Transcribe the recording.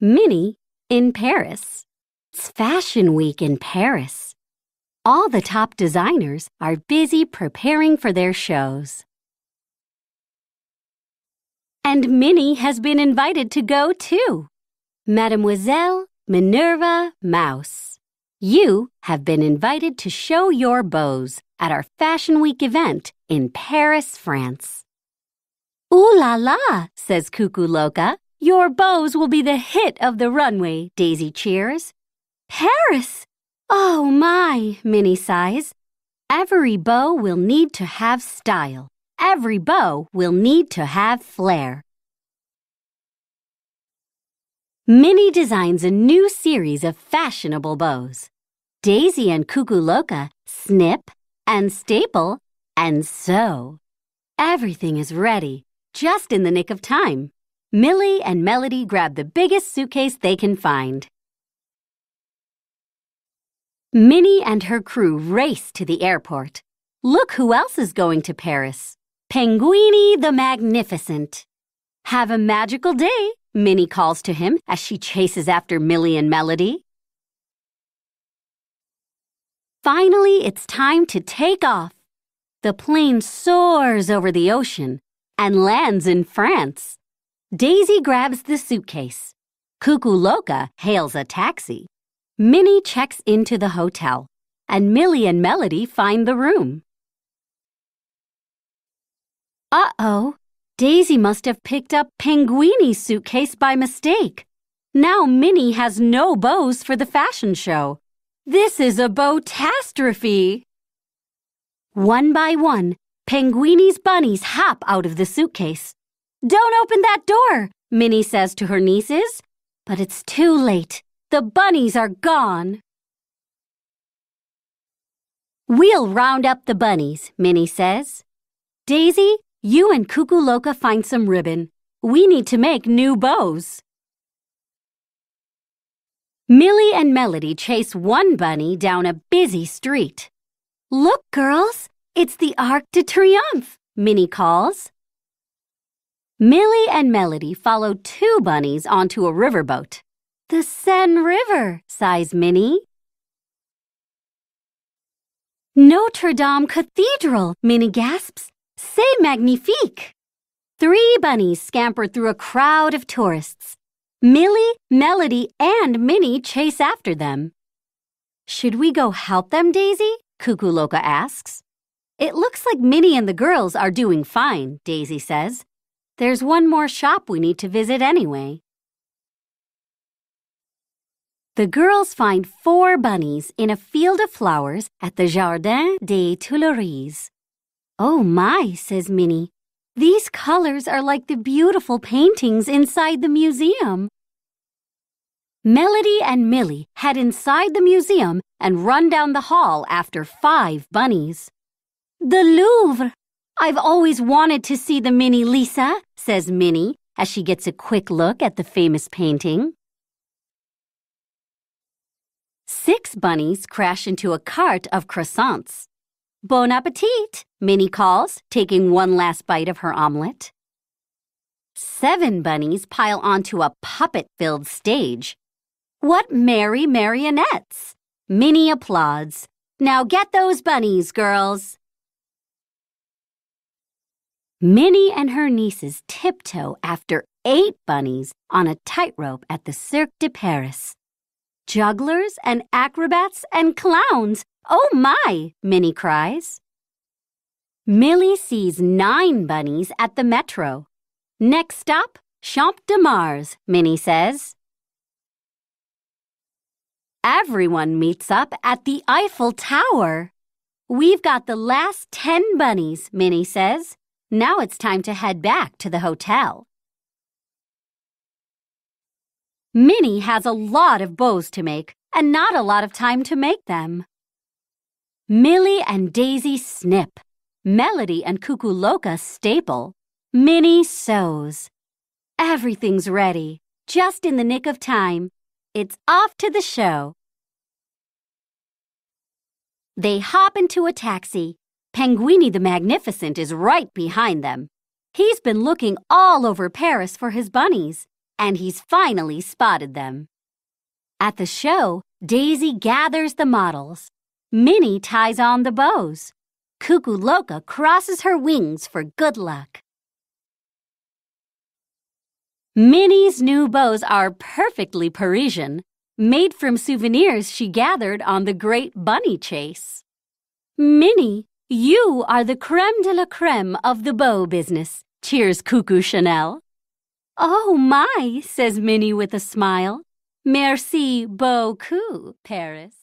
Minnie in Paris. It's Fashion Week in Paris. All the top designers are busy preparing for their shows. And Minnie has been invited to go too. Mademoiselle Minerva Mouse, you have been invited to show your bows at our Fashion Week event in Paris, France. Ooh la la, says Cuckoo Loca. Your bows will be the hit of the runway, Daisy cheers. Paris! Oh my, Minnie sighs. Every bow will need to have style. Every bow will need to have flair. Minnie designs a new series of fashionable bows. Daisy and Cuckoo Loca snip and staple and sew. Everything is ready, just in the nick of time. Millie and Melody grab the biggest suitcase they can find. Minnie and her crew race to the airport. Look who else is going to Paris. Penguini the Magnificent. Have a magical day, Minnie calls to him as she chases after Millie and Melody. Finally, it's time to take off. The plane soars over the ocean and lands in France. Daisy grabs the suitcase. Cuckoo Loca hails a taxi. Minnie checks into the hotel, and Millie and Melody find the room. Uh-oh, Daisy must have picked up Penguini's suitcase by mistake. Now Minnie has no bows for the fashion show. This is a bow-tastrophe. One by one, Penguini's bunnies hop out of the suitcase. Don't open that door, Minnie says to her nieces. But it's too late. The bunnies are gone. We'll round up the bunnies, Minnie says. Daisy, you and Cuckoo Loca find some ribbon. We need to make new bows. Millie and Melody chase one bunny down a busy street. Look, girls, it's the Arc de Triomphe, Minnie calls. Millie and Melody follow two bunnies onto a riverboat. The Seine River, sighs Minnie. Notre Dame Cathedral, Minnie gasps. C'est magnifique. Three bunnies scamper through a crowd of tourists. Millie, Melody, and Minnie chase after them. Should we go help them, Daisy? Cuckoo Loca asks. It looks like Minnie and the girls are doing fine, Daisy says. There's one more shop we need to visit anyway. The girls find 4 bunnies in a field of flowers at the Jardin des Tuileries. Oh my, says Minnie. These colors are like the beautiful paintings inside the museum. Melody and Millie head inside the museum and run down the hall after 5 bunnies. The Louvre! I've always wanted to see the Mini Lisa, says Minnie as she gets a quick look at the famous painting. 6 bunnies crash into a cart of croissants. Bon appetit, Minnie calls, taking one last bite of her omelet. 7 bunnies pile onto a puppet-filled stage. What merry marionettes! Minnie applauds. Now get those bunnies, girls. Minnie and her nieces tiptoe after 8 bunnies on a tightrope at the Cirque de Paris. Jugglers and acrobats and clowns. Oh my, Minnie cries. Millie sees 9 bunnies at the metro. Next stop, Champ de Mars, Minnie says. Everyone meets up at the Eiffel Tower. We've got the last 10 bunnies, Minnie says. Now it's time to head back to the hotel. Minnie has a lot of bows to make and not a lot of time to make them. Millie and Daisy snip. Melody and Cuckoo Loca staple. Minnie sews. Everything's ready, just in the nick of time. It's off to the show. They hop into a taxi. Penguini the Magnificent is right behind them. He's been looking all over Paris for his bunnies, and he's finally spotted them. At the show, Daisy gathers the models. Minnie ties on the bows. Cuckoo Loca crosses her wings for good luck. Minnie's new bows are perfectly Parisian, made from souvenirs she gathered on the great bunny chase. Minnie, you are the crème de la crème of the bow business, cheers Cuckoo Chanel. Oh my, says Minnie with a smile. Merci beaucoup, Paris.